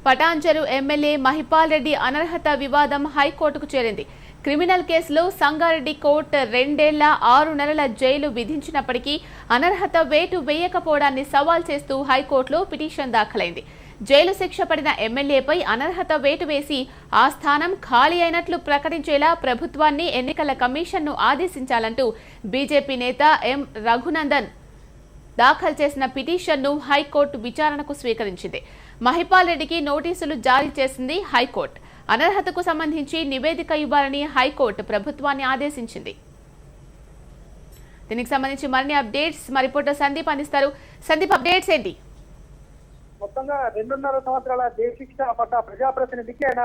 Patancheru MLA Mahipal Reddy అనర్హత వివాదం హైకోర్టుకు చేరింది. క్రిమినల్ కేసులో సంగారెడ్డి కోర్టు 2 ఏళ్ల 6 నెలల జైలు విధించినప్పటికీ అనర్హత వేటు వేయకపోవడాన్ని సవాల్ చేస్తూ హైకోర్టులో పిటిషన్ దాఖలైంది. జైలు శిక్ష పడిన ఎమ్మెల్యేపై అనర్హత వేటు వేసి ఆ స్థానం ఖాళీ అయినట్లు ప్రకటించేలా ప్రభుత్వాన్ని ఎన్నికల కమిషన్ను ఆదేశించాలంటూ బీజేపీ నేత ఎం రఘునందన్ దాఖలు చేసిన పిటిషన్ను హైకోర్టు విచారణకు స్వీకరించింది. మహిపాల్ రెడ్డికి నోటీసులు జారీ చేసింది హైకోర్టు. అనర్హతకు సంబంధించి నివేదిక ఇవ్వాలని హైకోర్టు ప్రభుత్వాన్ని ఆదేశించింది. దీనికి సంబంధించి మరిన్ని అప్డేట్స్ మా రిపోర్టర్ సందీప్ అందిస్తారు. సందీప్, అప్డేట్స్ ఏంటి? మొత్తంగా 2.5 సంవత్సరాల జైలు శిక్ష పడ్డ ప్రజాప్రతినిధికి ఆయన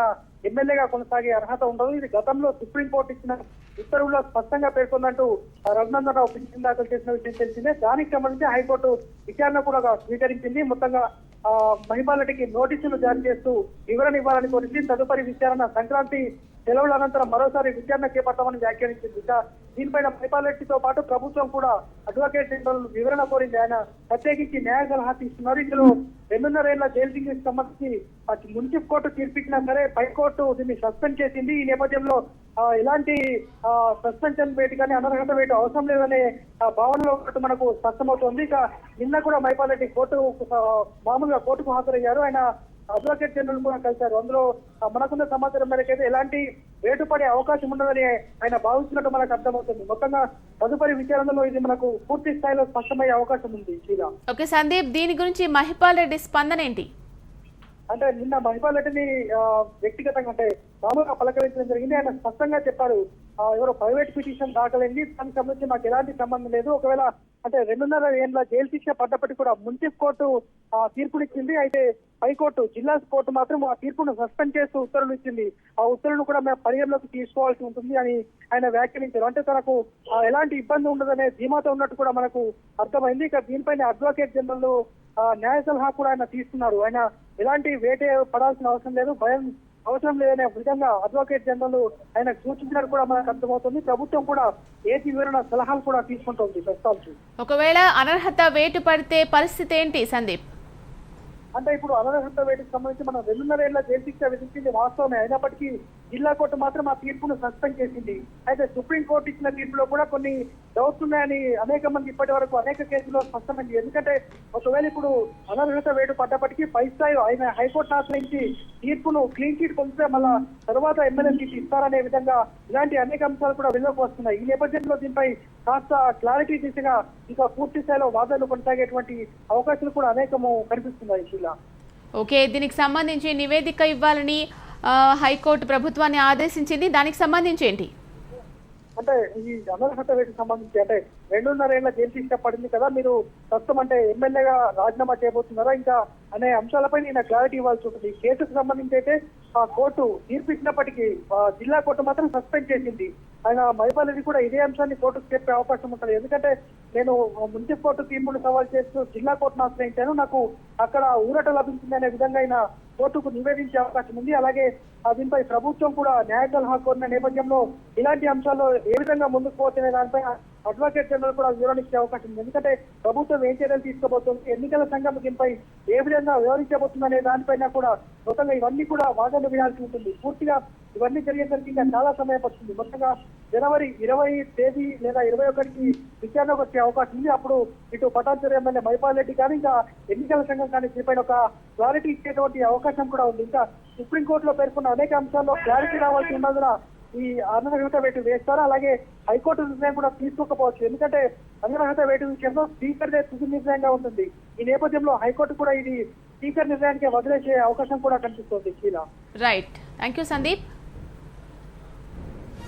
ఎమ్మెల్యేగా కొనసాగే అర్హత ఉండదు. ఇది గతంలో సుప్రీంకోర్టు ఇచ్చిన ఉత్తర్వుల్లో స్పష్టంగా పేర్కొందంటూ రఘునందన్ రావు పిటిషన్ దాఖలు చేసిన విషయం తెలిసిందే. దానికి సంబంధించి హైకోర్టు విచారణ కూడా స్వీకరించింది. మొత్తంగా మహిపాల్ రెడ్డికి నోటీసులు జారీ చేస్తూ వివరణ ఇవ్వాలని కోరింది. తదుపరి విచారణ సంక్రాంతి సెలవుల అనంతరం మరోసారి విచారణ చేపడతామని వ్యాఖ్యానించింది. దీనిపైన మహిపాల్ రెడ్డితో పాటు ప్రభుత్వం కూడా అడ్వకేట్ జనరల్ వివరణ కోరింది. ఆయన ప్రత్యేకించి న్యాయ సలహా తీసుకున్నారు. ఇందులో 2.5 ఏళ్ల జైలు శిక్షకు సంబంధించి మున్సిపల్ కోర్టు తీర్పిచ్చినా సరే పైకోర్టు దీన్ని సస్పెండ్ చేసింది. ఈ నేపథ్యంలో ఎలాంటి సస్పెన్షన్ వేటు కానీ అనర్హత వేటు అవసరం లేదనే భావనలో మనకు స్పష్టమవుతోంది. ఇక నిన్న కూడా మహిపాల్ రెడ్డి మామూలుగా కోర్టుకు హాజరయ్యారు. ఆయన అడ్వకేట్ జనరల్ కూడా కలిశారు. అందులో మనకున్న సమాచారం మేరకు అయితే ఎలాంటి వేటు పడే అవకాశం ఉండదని ఆయన భావిస్తున్నట్టు మనకు అర్థమవుతుంది. మొత్తంగా తదుపరి విచారణలో ఇది మనకు పూర్తి స్థాయిలో స్పష్టమయ్యే అవకాశం ఉంది. ఓకే సందీప్, దీని గురించి మహిపాల్ రెడ్డి స్పందన ఏంటి? అంటే నిన్న మహిపాల్ రెడ్డిని వ్యక్తిగతంగా అంటే మామూలుగా పలకరించడం జరిగింది. ఆయన స్పష్టంగా చెప్పారు, ఎవరో ప్రైవేట్ పిటిషన్ దాఖలైంది, దానికి సంబంధించి మాకు ఎలాంటి సంబంధం లేదు. ఒకవేళ అంటే 2.5 ఏళ్ల జైలు శిక్ష పడ్డప్పటికీ కూడా మున్సిపల్ కోర్టు తీర్పునిచ్చింది. అయితే హైకోర్టు జిల్లా కోర్టు మాత్రం ఆ తీర్పును సస్పెండ్ చేస్తూ ఉత్తర్వులు ఇచ్చింది. ఆ ఉత్తర్వులను కూడా మేము పరిగణలోకి తీసుకోవాల్సి ఉంటుంది అని ఆయన వ్యాఖ్యానించారు. అంటే తనకు ఎలాంటి ఇబ్బంది ఉండదనే ధీమాతో ఉన్నట్టు కూడా మనకు అర్థమైంది. ఇక దీనిపైన అడ్వకేట్ జనరల్ న్యాయ సలహా కూడా ఆయన తీసుకున్నారు. ఆయన ఎలాంటి వేటే పడాల్సిన అవసరం లేదు, భయం అవసరం లేదనే విధంగా అడ్వకేట్ జనరల్ ఆయన సూచించినట్టు కూడా మనకు అర్థమవుతుంది. ప్రభుత్వం కూడా ఏది వివరణ సలహాలు కూడా తీసుకుంటుంది ప్రస్తుతానికి. ఒకవేళ అనర్హత వేటు పడితే పరిస్థితి ఏంటి సందీప్? అంటే ఇప్పుడు అనర్హత వేటుకు సంబంధించి మనం 2.5 ఏళ్ల జైలు శిక్ష విధించింది వాస్తవమే. అయినప్పటికీ జిల్లా కోర్టు మాత్రం ఆ తీర్పును సస్పెండ్ చేసింది. అయితే సుప్రీంకోర్టు ఇచ్చిన తీర్పులో కూడా కొన్ని డౌట్స్ ఉన్నాయని అనేక మంది ఇప్పటి వరకు అనేక కేసుల్లో స్పష్టమైంది. ఎందుకంటే ఒకవేళ ఇప్పుడు అనర్హత వేటు పడ్డప్పటికీ పై స్థాయిలో ఆయన హైకోర్టు ఆశ్రయించి తీర్పును క్లీన్ చీట్ పొందితే మళ్ళా తర్వాత ఎమ్మెల్యే సీట్ ఇస్తారనే విధంగా ఇలాంటి అనేక అంశాలు కూడా వెలుగులోకి వస్తున్నాయి. ఈ నేపథ్యంలో దీనిపై కాస్త క్లారిటీ దిశగా ఇంకా పూర్తి స్థాయిలో వాదనలు కొనసాగేటువంటి అవకాశాలు కూడా అనేకము కనిపిస్తున్నాయి. ఓకే, దీనికి సంబంధించి నివేదిక ఇవ్వాలని హైకోర్టు ప్రభుత్వాన్ని ఆదేశించింది. దానికి సంబంధించి ఏంటి అంటే ఈ అనర్హత వేటుకు సంబంధించి అంటే 2.5 ఏళ్ల జైలు శిక్ష పడింది కదా, మీరు ప్రస్తుతం అంటే ఎమ్మెల్యేగా రాజీనామా చేయబోతున్నారా ఇంకా అనే అంశాలపై నేను క్లారిటీ ఇవ్వాల్సి ఉంటుంది. ఈ కేసుకు సంబంధించి అయితే ఆ కోర్టు తీర్పు ఇచ్చినప్పటికీ జిల్లా కోర్టు మాత్రం సస్పెండ్ చేసింది. ఆయన మహిపాల్ రెడ్డి కూడా ఇదే అంశాన్ని కోర్టుకు చెప్పే అవకాశం ఉంటుంది. ఎందుకంటే నేను మున్సిపల్ కోర్టు తీర్పును సవాల్ చేస్తూ జిల్లా కోర్టును ఆశ్రయించాను, నాకు అక్కడ ఊరట లభించింది అనే విధంగా ఆయన కోర్టుకు నివేదించే అవకాశం ఉంది. అలాగే దీనిపై ప్రభుత్వం కూడా న్యాయ సలహా కోరిన నేపథ్యంలో ఇలాంటి అంశాల్లో ఏ విధంగా ముందుకు పోతున్న దానిపై అడ్వకేట్ జనరల్ కూడా వివరణ ఇచ్చే అవకాశం ఉంది. ఎందుకంటే ప్రభుత్వం ఏం చర్యలు తీసుకోబోతుంది, ఎన్నికల సంఘం దీనిపై ఏ విధంగా వివరించబోతుంది అనే దానిపైన కూడా మొత్తంగా ఇవన్నీ కూడా వాదనలు వినాల్సి ఉంటుంది. పూర్తిగా ఇవన్నీ జరిగేసరికి ఇంకా చాలా సమయం పడుతుంది. మొత్తంగా జనవరి 20 తేదీ లేదా 21కి విచారణకు వచ్చే అవకాశం ఉంది. అప్పుడు ఇటు పటాన్చెరు ఎమ్మెల్యే మహిపాల్ రెడ్డి కానీ ఇంకా ఎన్నికల సంఘం కానీ దీనిపైన ఒక క్లారిటీ ఇచ్చేటువంటి అవకాశం కూడా ఉంది. ఇంకా సుప్రీంకోర్టులో పేర్కొన్న అనేక అంశాల్లో క్లారిటీ రావాల్సి ఉన్నందున ఈ అనర్హత వేటు వేస్తారు. అలాగే హైకోర్టు నిర్ణయం కూడా తీసుకోకపోవచ్చు. ఎందుకంటే అనర్హత వేటు విషయంలో స్పీకర్దే తుది నిర్ణయంగా ఉంటుంది. ఈ నేపథ్యంలో హైకోర్టు కూడా ఇది స్పీకర్ నిర్ణయానికి వదిలేసే అవకాశం కూడా కనిపిస్తోంది. Right, thank you Sandeep.